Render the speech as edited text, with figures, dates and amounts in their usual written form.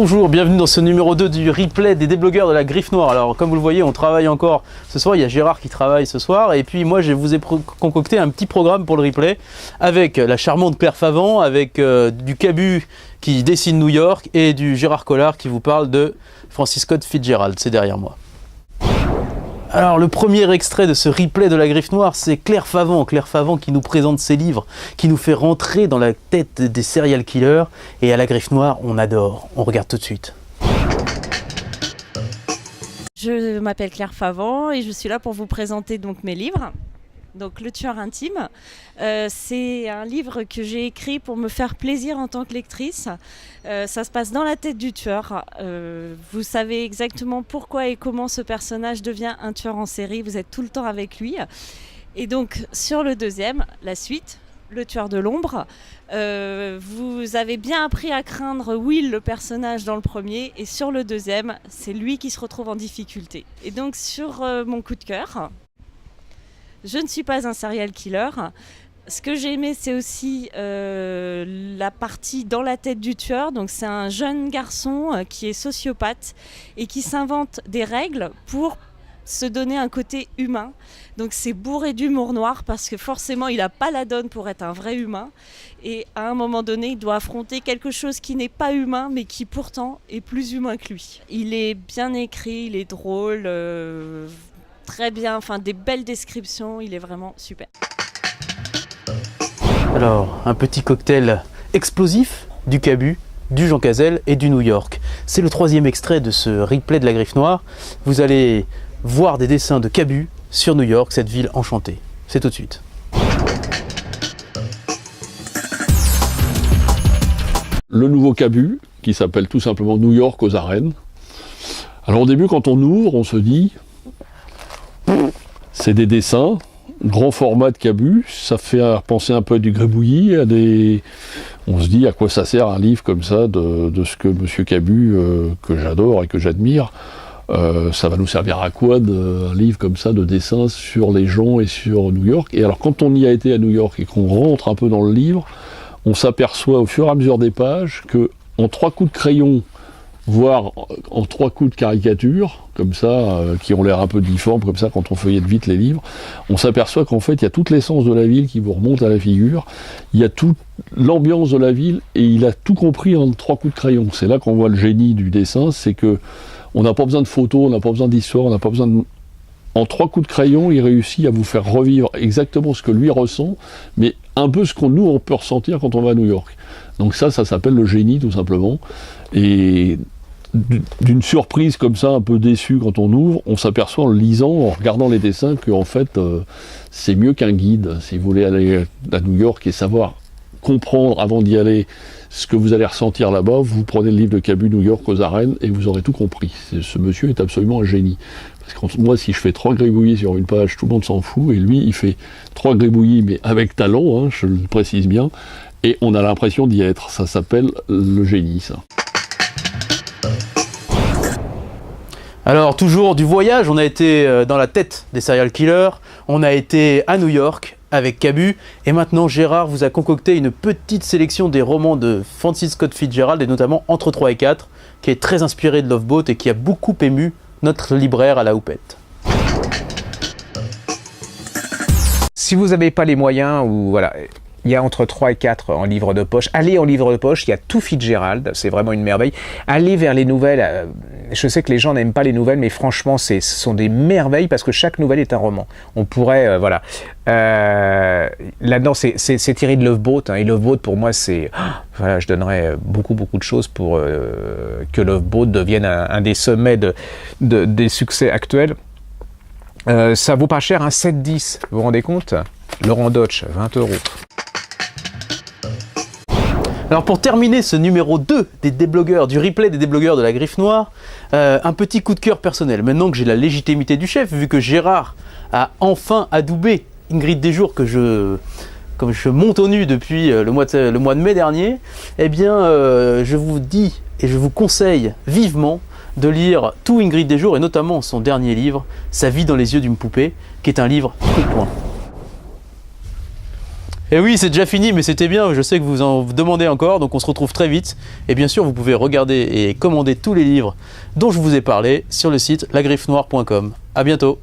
Bonjour, bienvenue dans ce numéro 2 du replay des déblogueurs de la Griffe Noire. Alors comme vous le voyez, on travaille encore ce soir, il y a Gérard qui travaille ce soir et puis moi je vous ai concocté un petit programme pour le replay avec la charmante Claire Favant, avec du Cabu qui dessine New York et du Gérard Collard qui vous parle de Francis Scott Fitzgerald, c'est derrière moi. Alors le premier extrait de ce replay de la Griffe Noire, c'est Claire Favant qui nous présente ses livres, qui nous fait rentrer dans la tête des serial killers. Et à la Griffe Noire, on adore. On regarde tout de suite. Je m'appelle Claire Favant et je suis là pour vous présenter donc mes livres. Donc Le Tueur Intime, c'est un livre que j'ai écrit pour me faire plaisir en tant que lectrice. Ça se passe dans la tête du tueur. Vous savez exactement pourquoi et comment ce personnage devient un tueur en série. Vous êtes tout le temps avec lui. Et donc sur le deuxième, la suite, Le Tueur de l'Ombre, vous avez bien appris à craindre Will, le personnage, dans le premier. Et sur le deuxième, c'est lui qui se retrouve en difficulté. Et donc sur mon coup de cœur, je ne suis pas un serial killer. Ce que j'ai aimé, c'est aussi la partie dans la tête du tueur. Donc, c'est un jeune garçon qui est sociopathe et qui s'invente des règles pour se donner un côté humain. Donc, c'est bourré d'humour noir parce que forcément, il n'a pas la donne pour être un vrai humain. Et à un moment donné, il doit affronter quelque chose qui n'est pas humain, mais qui pourtant est plus humain que lui. Il est bien écrit, il est drôle. Très bien, enfin des belles descriptions, il est vraiment super. Alors, un petit cocktail explosif, du Cabu, du Jean Cazelle et du New York. C'est le troisième extrait de ce replay de la Griffe Noire. Vous allez voir des dessins de Cabu sur New York, cette ville enchantée. C'est tout de suite. Le nouveau Cabu, qui s'appelle tout simplement New York aux arènes. Alors au début, quand on ouvre, on se dit... C'est des dessins, grand format de Cabu, ça fait penser un peu à du gribouillis, on se dit à quoi ça sert un livre comme ça de ce que M. Cabu, que j'adore et que j'admire, ça va nous servir à quoi un livre comme ça de dessins sur les gens et sur New York. Et alors quand on y a été à New York et qu'on rentre un peu dans le livre, on s'aperçoit au fur et à mesure des pages que en 3 coups de crayon, voire en 3 coups de caricature, comme ça, qui ont l'air un peu difformes, comme ça, quand on feuillette vite les livres, on s'aperçoit qu'en fait, il y a toute l'essence de la ville qui vous remonte à la figure, il y a toute l'ambiance de la ville, et il a tout compris en 3 coups de crayon. C'est là qu'on voit le génie du dessin, c'est que on n'a pas besoin de photos, on n'a pas besoin d'histoire, on n'a pas besoin de... En 3 coups de crayon, il réussit à vous faire revivre exactement ce que lui ressent, mais un peu ce qu'on on peut ressentir quand on va à New York. Donc ça s'appelle le génie, tout simplement. Et d'une surprise comme ça, un peu déçu quand on ouvre, on s'aperçoit en le lisant, en regardant les dessins, qu'en fait, c'est mieux qu'un guide. Si vous voulez aller à New York et savoir comprendre avant d'y aller ce que vous allez ressentir là-bas, vous prenez le livre de Cabu, New York aux arènes, et vous aurez tout compris. Ce monsieur est absolument un génie. Parce que moi, si je fais 3 gribouillis sur une page, tout le monde s'en fout, et lui, il fait 3 gribouillis, mais avec talent, hein, je le précise bien, et on a l'impression d'y être. Ça s'appelle le génie, ça. Alors toujours du voyage, on a été dans la tête des serial killers, on a été à New York avec Cabu, et maintenant Gérard vous a concocté une petite sélection des romans de Francis Scott Fitzgerald, et notamment Entre 3 et 4, qui est très inspiré de Love Boat et qui a beaucoup ému notre libraire à la houppette. Si vous n'avez pas les moyens, ou voilà, il y a Entre 3 et 4 en livre de poche. Allez en livre de poche, il y a tout Fitzgerald, c'est vraiment une merveille. Allez vers les nouvelles. Je sais que les gens n'aiment pas les nouvelles, mais franchement, ce sont des merveilles parce que chaque nouvelle est un roman. On pourrait, voilà. Là-dedans, c'est tiré de Love Boat. Hein, et Love Boat, pour moi, c'est... Voilà, je donnerais beaucoup de choses pour que Love Boat devienne un des sommets des succès actuels. Ça vaut pas cher, un 7,10. Vous vous rendez compte ? Laurent Deutsch, 20 €. Alors pour terminer ce numéro 2 des déblogueurs, du replay des déblogueurs de la Griffe Noire, un petit coup de cœur personnel. Maintenant que j'ai la légitimité du chef, vu que Gérard a enfin adoubé Ingrid Desjours, comme je monte au nu depuis le mois de mai dernier, eh bien je vous dis et je vous conseille vivement de lire tout Ingrid Desjours, et notamment son dernier livre, Sa vie dans les yeux d'une poupée, qui est un livre coup de poing. Et oui, c'est déjà fini, mais c'était bien. Je sais que vous en demandez encore, donc on se retrouve très vite. Et bien sûr, vous pouvez regarder et commander tous les livres dont je vous ai parlé sur le site lagriffenoire.com. À bientôt.